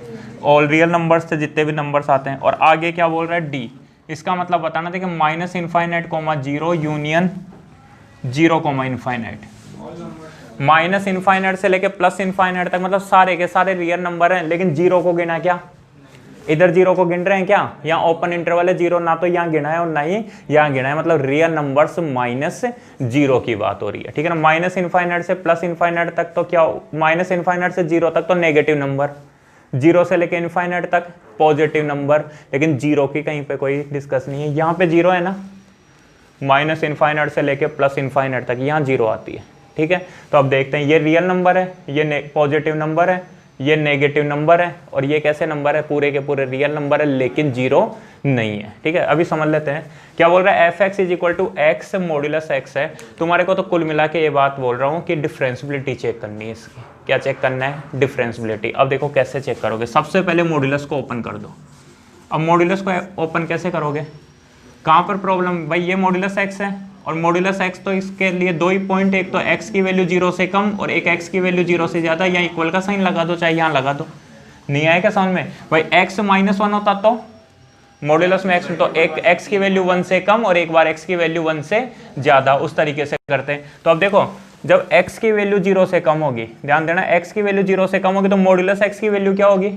ऑल रियल नंबर्स थे, जितने भी नंबर्स आते हैं। और आगे क्या बोल रहा है, डी, इसका मतलब बताना था कि -∞, 0 यूनियन 0,∞, -∞ से लेके +∞ तक मतलब सारे के सारे रियल नंबर हैं, लेकिन 0 को गिना क्या, इधर 0 को गिन रहे हैं क्या, यहाँ ओपन इंटरवल है, 0 ना तो यहाँ गिना है और ना ही यहाँ गिना है, मतलब रियल नंबर्स -0 की बात हो रही है, ठीक है ना। -∞ से +∞ तक तो क्या, -∞ से 0 तक तो नेगेटिव नंबर, 0 से लेके इनफाइनाइट तक पॉजिटिव नंबर, लेकिन 0 की कहीं पे कोई डिस्कस नहीं है। यहाँ पे 0 है ना, -∞ से लेके +∞ तक यहाँ 0 आती है, ठीक है। तो अब देखते हैं, ये रियल नंबर है, ये पॉजिटिव नंबर है, ये नेगेटिव नंबर है, और ये कैसे नंबर है, पूरे के पूरे रियल नंबर है, लेकिन 0 नहीं है, ठीक है। अभी समझ लेते हैं क्या बोल रहा है, f(x) = x मॉड्यूलस x है। तुम्हारे को तो कुल मिला के ये बात बोल रहा हूँ कि डिफरेंशियबिलिटी चेक करनी है इसकी। क्या चेक करना है, डिफरेंशियबिलिटी। अब देखो कैसे चेक करोगे, सबसे पहले मॉड्यूलस को ओपन कर दो। अब मॉड्यूलस को ओपन कैसे करोगे, कहाँ पर प्रॉब्लम, भाई ये मॉड्यूलस x है, और मॉड्यूलस x तो इसके लिए 2 ही पॉइंट, एक तो x की वैल्यू 0 से कम और एक x की वैल्यू 0 से ज़्यादा, या इक्वल का साइन लगा दो, चाहे यहाँ लगा दो। नहीं आया क्या समझ में, भाई x -1 होता तो मॉड्यूलस में x, तो एक x की वैल्यू 1 से कम और एक बार x की वैल्यू 1 से ज़्यादा, उस तरीके से करते हैं। तो अब देखो, जब x की वैल्यू 0 से कम होगी, ध्यान देना, x की वैल्यू 0 से कम होगी तो मॉड्यूलस x की वैल्यू क्या होगी,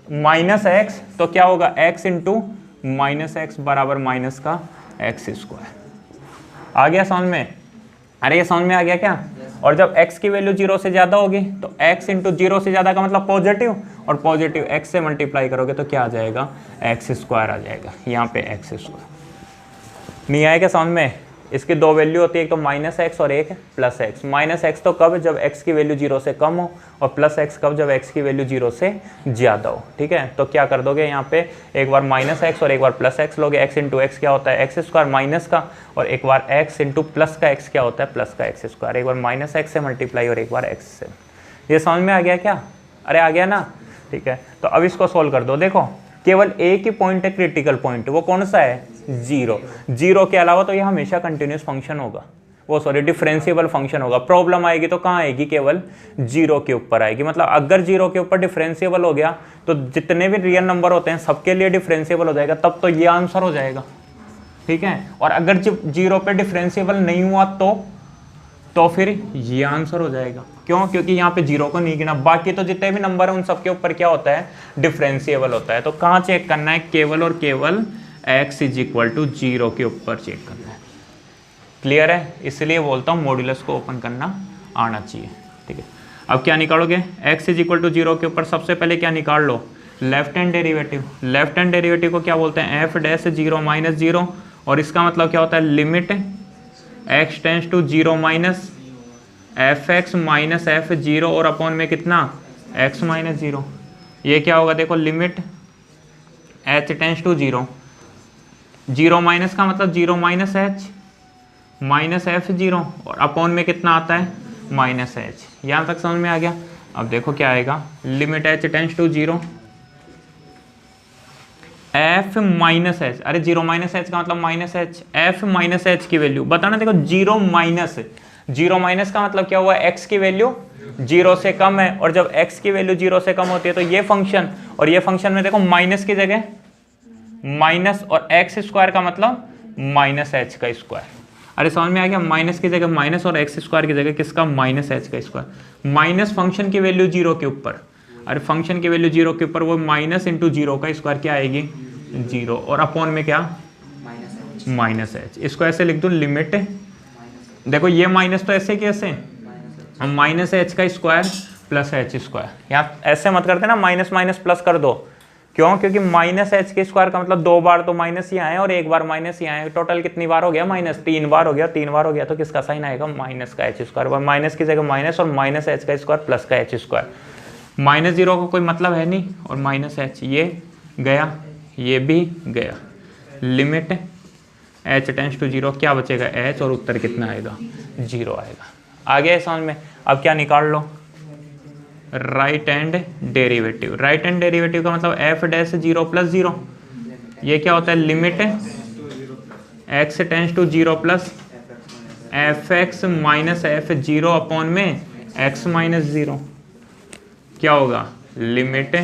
-x, तो क्या होगा x × -x बराबर माइनस का x²। आ गया समझ में, अरे ये समझ में आ गया क्या। और जब x की वैल्यू 0 से ज़्यादा होगी तो x × 0 से ज़्यादा का मतलब पॉजिटिव, और पॉजिटिव x से मल्टीप्लाई करोगे तो क्या आ जाएगा, एक्स स्क्वायर आ जाएगा, यहाँ पे एक्स स्क्वायर। नहीं आएगा समझ में? इसकी दो वैल्यू होती है, एक तो माइनस एक्स और एक प्लस एक्स। माइनस एक्स तो कब, जब x की वैल्यू 0 से कम हो, और प्लस एक्स कब, जब x की वैल्यू 0 से ज़्यादा हो। ठीक है, तो क्या कर दोगे यहाँ पे, एक बार माइनस एक्स और एक बार प्लस एक्स लोगे। x इंटू एक्स क्या होता है, एक्स स्क्वायर माइनस का, और एक बार x इंटू प्लस का x क्या होता है, प्लस का एक्स स्क्वायर। एक बार माइनस एक्स से मल्टीप्लाई और एक बार x से। ये समझ में आ गया क्या? अरे आ गया ना? ठीक है, तो अब इसको सोल्व कर दो। देखो केवल एक ही पॉइंट है क्रिटिकल पॉइंट, वो कौन सा है, 0। 0 के अलावा तो ये हमेशा कंटिन्यूस फंक्शन होगा, वो सॉरी डिफरेंशिएबल फंक्शन होगा। प्रॉब्लम आएगी तो कहाँ आएगी, केवल 0 के ऊपर आएगी। मतलब अगर 0 के ऊपर डिफरेंशिएबल हो गया तो जितने भी रियल नंबर होते हैं सबके लिए डिफरेंशिएबल हो जाएगा, तब तो ये आंसर हो जाएगा। ठीक है, और अगर जब 0 पे डिफरेंशिएबल नहीं हुआ तो फिर ये आंसर हो जाएगा। क्यों? क्योंकि यहाँ पे 0 को नहीं गिना, बाकी तो जितने भी नंबर है उन सबके ऊपर क्या होता है, डिफरेंशिएबल होता है। तो कहाँ चेक करना है, केवल और केवल x इज इक्वल टू 0 के ऊपर चेक करना है। क्लियर है? इसलिए बोलता हूँ मॉड्यूलस को ओपन करना आना चाहिए। ठीक है, अब क्या निकालोगे, x इज इक्वल टू 0 के ऊपर सबसे पहले क्या निकाल लो, left hand derivative. Left hand derivative को क्या बोलते हैं, f डैश 0 माइनस 0, और इसका मतलब क्या होता है, limit x tends to 0 minus f x minus f 0 और अपॉन में कितना, x माइनस 0। ये क्या होगा, देखो limit h tends to 0, 0 minus का मतलब 0 माइनस एच माइनस एफ 0 और अपॉन में कितना आता है, माइनस एच। यहाँ तक समझ में आ गया? अब देखो क्या आएगा, limit h tends to 0 f minus h, अरे 0 माइनस एच का मतलब minus h, f minus h की वैल्यू बताना। देखो 0 माइनस का मतलब क्या हुआ, x की वैल्यू 0 से कम है, और जब x की वैल्यू 0 से कम होती है तो ये फंक्शन, और ये फंक्शन में देखो माइनस की जगह माइनस, और x स्क्वायर का मतलब माइनस एच का स्क्वायर। अरे समझ में आ गया, माइनस की जगह माइनस और x स्क्वायर की जगह किसका, माइनस एच का स्क्वायर। माइनस फंक्शन की वैल्यू 0 के ऊपर, अरे फंक्शन की वैल्यू 0 के ऊपर वो माइनस इंटू 0 का स्क्वायर क्या आएगी, 0, और अपॉन में क्या, माइनस एच। इसको ऐसे लिख दूं, लिमिट, देखो ये माइनस तो ऐसे कैसे, हम माइनस एच का स्क्वायर प्लस एच स्क्वायर। यहाँ ऐसे मत करते ना, माइनस माइनस प्लस कर दो। क्यों? क्योंकि माइनस एच के स्क्वायर का मतलब 2 बार तो माइनस ही आए और 1 बार माइनस ही आए। टोटल कितनी बार हो गया, माइनस 3 बार हो गया। 3 बार हो गया तो किसका साइन आएगा, माइनस का एच स्क्वायर। माइनस की जगह माइनस और माइनस एच का स्क्वायर प्लस का एच स्क्वायर। माइनस 0 का कोई मतलब है नहीं, और माइनस एच ये गया, ये भी गया। लिमिट h टेंस टू 0 क्या बचेगा, h, और उत्तर कितना आएगा, 0 आएगा। आगे समझ में? अब क्या निकाल लो, right hand derivative. Right hand derivative का मतलब f डैश 0 प्लस 0, ये क्या होता है, limit x tends to 0 plus f x minus f 0 upon में x माइनस 0। क्या होगा, limit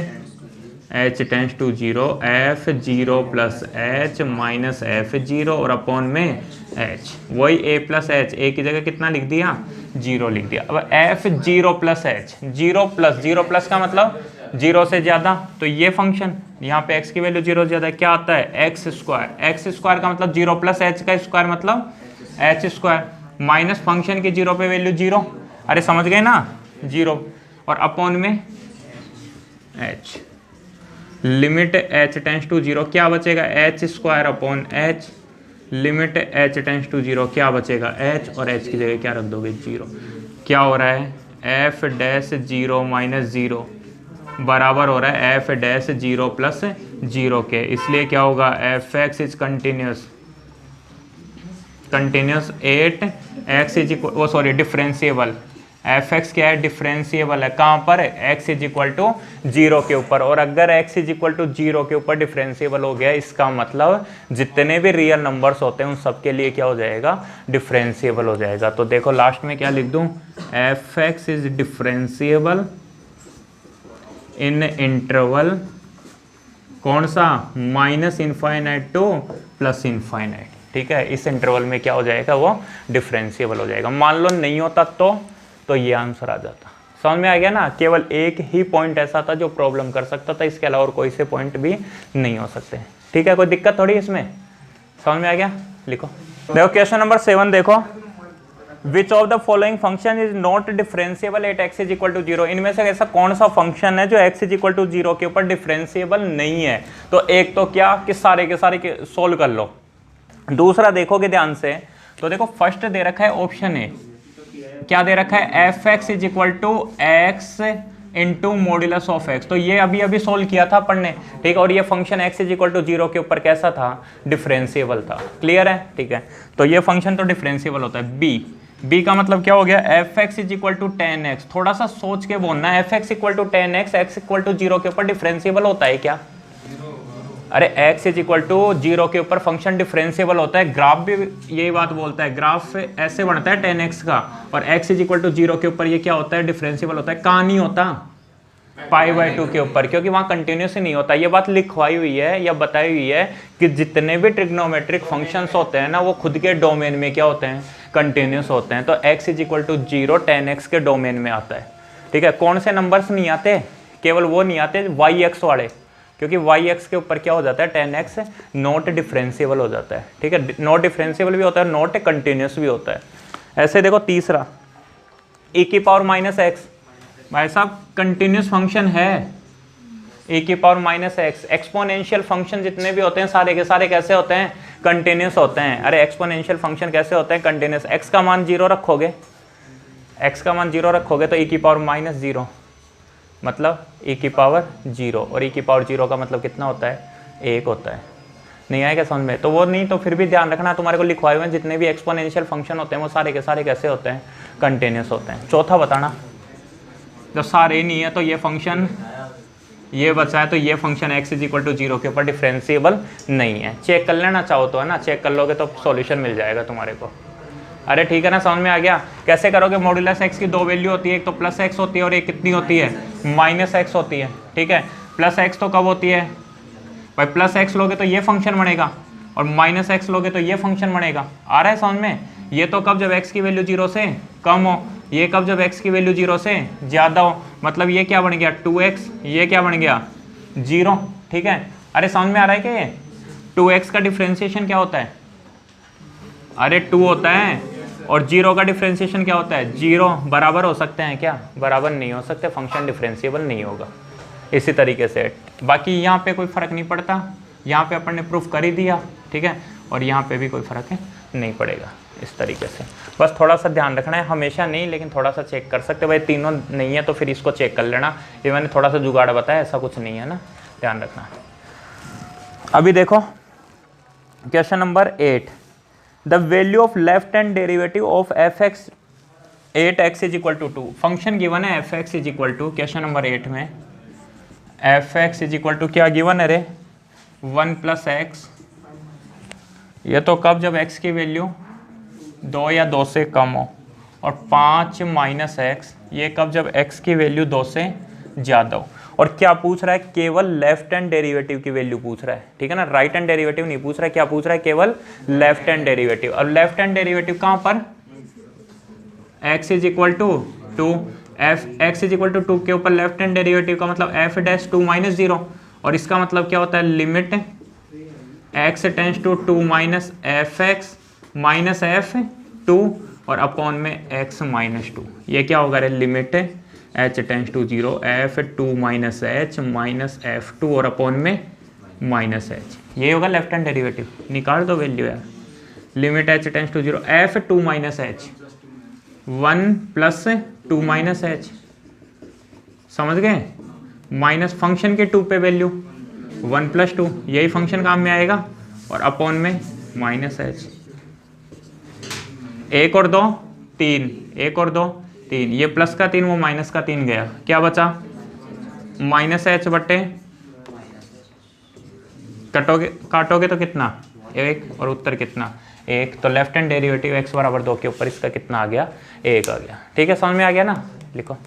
h tends to 0 f 0 plus h minus f 0 और अपॉन में h, वही a प्लस h, a की जगह कितना लिख दिया, 0 लिख दिया। अब f 0 प्लस h, 0 प्लस का मतलब 0 से ज़्यादा, तो ये फंक्शन यहाँ पे x की वैल्यू 0 से ज़्यादा क्या आता है, x स्क्वायर का मतलब 0 प्लस h का स्क्वायर मतलब h स्क्वायर, माइनस फंक्शन की 0 पे वैल्यू 0, अरे समझ गए ना, 0, और अपॉन में h। Limit h tends to 0 क्या बचेगा, h square upon h। Limit h tends to 0 क्या बचेगा, h, और h की जगह क्या रख दोगे, 0। क्या हो रहा है, f डैश 0 माइनस 0 बराबर हो रहा है f डैश 0 प्लस 0 के। इसलिए क्या होगा, F x is continuous 8 x is equal, वो सॉरी डिफरेंशिएबल, एफ एक्स क्या है, डिफरेंशिएबल है। कहाँ पर, x इज इक्वल टू 0 के ऊपर। और अगर x इज इक्वल टू 0 के ऊपर डिफरेंशिएबल हो गया, इसका मतलब जितने भी रियल नंबर्स होते हैं उन सबके लिए क्या हो जाएगा, डिफरेंशिएबल हो जाएगा। तो देखो लास्ट में क्या लिख दूं, F x is differentiable in interval कौन सा, minus infinite two plus infinite. ठीक है, इस इंटरवल में क्या हो जाएगा, वो डिफरेंशिएबल हो जाएगा। मान लो नहीं होता तो ये आंसर आ जाता। समझ में आ गया ना, केवल एक ही पॉइंट ऐसा था जो प्रॉब्लम कर सकता था, इसके अलावा और कोई से पॉइंट भी नहीं हो सकते। ठीक है, कोई दिक्कत थोड़ी इसमें, समझ में आ गया, लिखो। देखो क्वेश्चन नंबर 7 देखो, which of the following function is not differentiable at x is equal to 0। इनमें से ऐसा कौन सा फंक्शन है जो एक्स इज इक्वल टू 0 के ऊपर डिफरेंशिएबल नहीं है। तो एक तो क्या कि सारे के सारे सोल्व कर लो। दूसरा देखोगे ध्यान से तो देखो फर्स्ट दे रखा है ऑप्शन ए, क्या दे रखा है F x is equal to x into modulus of x. तो ये अभी अभी सोल्व किया था अपन ने, ठीक है। और ये function x is equal to 0 के ऊपर कैसा था, डिफरेंशिएबल था। क्लियर है, ठीक है। तो ये फंक्शन तो डिफरेंशिएबल होता है। बी का मतलब क्या हो गया, f x is equal to ten x. थोड़ा सा सोच के बोलना, f x equal to ten x x equal to 0 के ऊपर डिफरेंशिएबल होता है क्या? अरे x इज इक्वल टू 0 के ऊपर फंक्शन डिफरेंशिएबल होता है। ग्राफ भी यही बात बोलता है, ग्राफ ऐसे बनता है 10x का, और x इज इक्वल टू 0 के ऊपर ये क्या होता है, डिफरेंशिएबल होता है। कहाँ नहीं होता, π/2 के ऊपर, क्योंकि वहाँ कंटिन्यूस ही नहीं होता। ये बात लिखवाई हुई है या बताई हुई है कि जितने भी ट्रिग्नोमेट्रिक फंक्शंस होते हैं ना, वो खुद के डोमेन में क्या होते हैं, कंटिन्यूस होते हैं। तो x is equal to 0 10x के डोमेन में आता है, ठीक है। कौन से नंबर्स नहीं आते, केवल वो नहीं आते yx वाले, क्योंकि yx के ऊपर क्या हो जाता है, 10x नॉट डिफरेंशिएबल हो जाता है, ठीक है। नॉट डिफरेंशिएबल भी होता है, नॉट कंटिन्यूस भी होता है। ऐसे देखो तीसरा e की पावर माइनस एक्स, भाई साहब कंटिन्यूस फंक्शन है। e की power minus x, exponential function जितने भी होते हैं सारे के सारे कैसे होते हैं, कंटिन्यूस होते हैं। अरे एक्सपोनेंशियल फंक्शन कैसे होते हैं, कंटिन्यूस। x का मान 0 रखोगे, x का मान 0 रखोगे तो e की पावर माइनस 0 मतलब e की पावर 0, और e की पावर 0 का मतलब कितना होता है, 1 होता है। नहीं आएगा समझ में, तो वो नहीं, तो फिर भी ध्यान रखना, तुम्हारे को लिखवाए हुए हैं जितने भी एक्सपोनेंशियल फंक्शन होते हैं वो सारे के सारे कैसे होते हैं, कंटिन्यूस होते हैं। चौथा बताना, जब सारे नहीं है तो ये फंक्शन, ये बचा है तो ये function x is equal to 0 के ऊपर डिफरेंशिएबल नहीं है। चेक कर लेना चाहो तो, है ना, चेक कर लोगे तो सॉल्यूशन मिल जाएगा तुम्हारे को। अरे ठीक है ना, समझ में आ गया। कैसे करोगे, मॉड्यूलस x की दो वैल्यू होती है, एक तो प्लस x होती है और एक कितनी होती है, माइनस x होती है, ठीक है। प्लस x तो कब होती है भाई, प्लस x लोगे तो ये फंक्शन बनेगा, और माइनस x लोगे तो ये फंक्शन बनेगा। आ रहा है समझ में। ये तो कब, जब x की वैल्यू 0 से कम हो, ये कब, जब x की वैल्यू 0 से ज़्यादा हो। मतलब ये क्या बन गया 2x, ये क्या बन गया 0, ठीक है। अरे समझ में आ रहा है क्या, ये 2x का डिफ्रेंसिएशन क्या होता है, अरे 2 होता है, और 0 का डिफ्रेंसिएशन क्या होता है, 0। बराबर हो सकते हैं क्या, बराबर नहीं हो सकते, फंक्शन डिफरेंशिएबल नहीं होगा। इसी तरीके से बाकी यहाँ पे कोई फ़र्क नहीं पड़ता, यहाँ पे अपन ने प्रूफ कर ही दिया, ठीक है। और यहाँ पे भी कोई फ़र्क नहीं पड़ेगा। इस तरीके से बस थोड़ा सा ध्यान रखना है, हमेशा नहीं लेकिन थोड़ा सा चेक कर सकते। भाई तीनों नहीं है तो फिर इसको चेक कर लेना, ये मैंने थोड़ा सा जुगाड़ बताया, ऐसा कुछ नहीं है ना, ध्यान रखना। अभी देखो question number 8, the value of left hand derivative of F X 8x is equal to 2। Function given है F x is equal to, question number 8 में F x is equal to क्या गिवन है रे, 1 + x। ये तो कब, जब x की वैल्यू 2 या 2 से कम हो, और 5 - x, ये कब, जब x की वैल्यू 2 से ज़्यादा हो। और क्या पूछ रहा है, केवल लेफ्ट हैंड डेरिवेटिव की वैल्यू पूछ रहा है, ठीक है ना, राइट हैंड डेरिवेटिव नहीं पूछ रहा है। क्या पूछ रहा है, केवल लेफ्ट हैंड डेरिवेटिव। और लेफ्ट हैंड डेरिवेटिव कहाँ पर, x is equal to 2, x is equal to 2 के ऊपर लेफ्ट हैंड डेरिवेटिव का मतलब f'(2 - 0), और इसका मतलब क्या होता है, limit x tends to 2 - fx minus f2 और अपॉन में x - 2। ये क्या होगा रे, limit h tends to 0 f2 - h minus f2 और अपॉन में माइनस h। ये होगा लेफ्ट हैंड डेरिवेटिव। निकाल दो वैल्यू यार, limit h tends to 0 f2 - h 1 + 2 - h, समझ गए, माइनस फंक्शन के 2 पे वैल्यू 1 + 2, यही फंक्शन काम में आएगा, और अपॉन में माइनस h। 1 और 2 3, 1 और 2 3, ये प्लस का 3 वो माइनस का 3 गया, क्या बचा -h बटे, काटोगे तो कितना 1, और उत्तर कितना 1। तो लेफ्ट हैंड डेरिवेटिव x = 2 के ऊपर इसका कितना आ गया, 1 आ गया। ठीक है, समझ में आ गया ना, लिखो।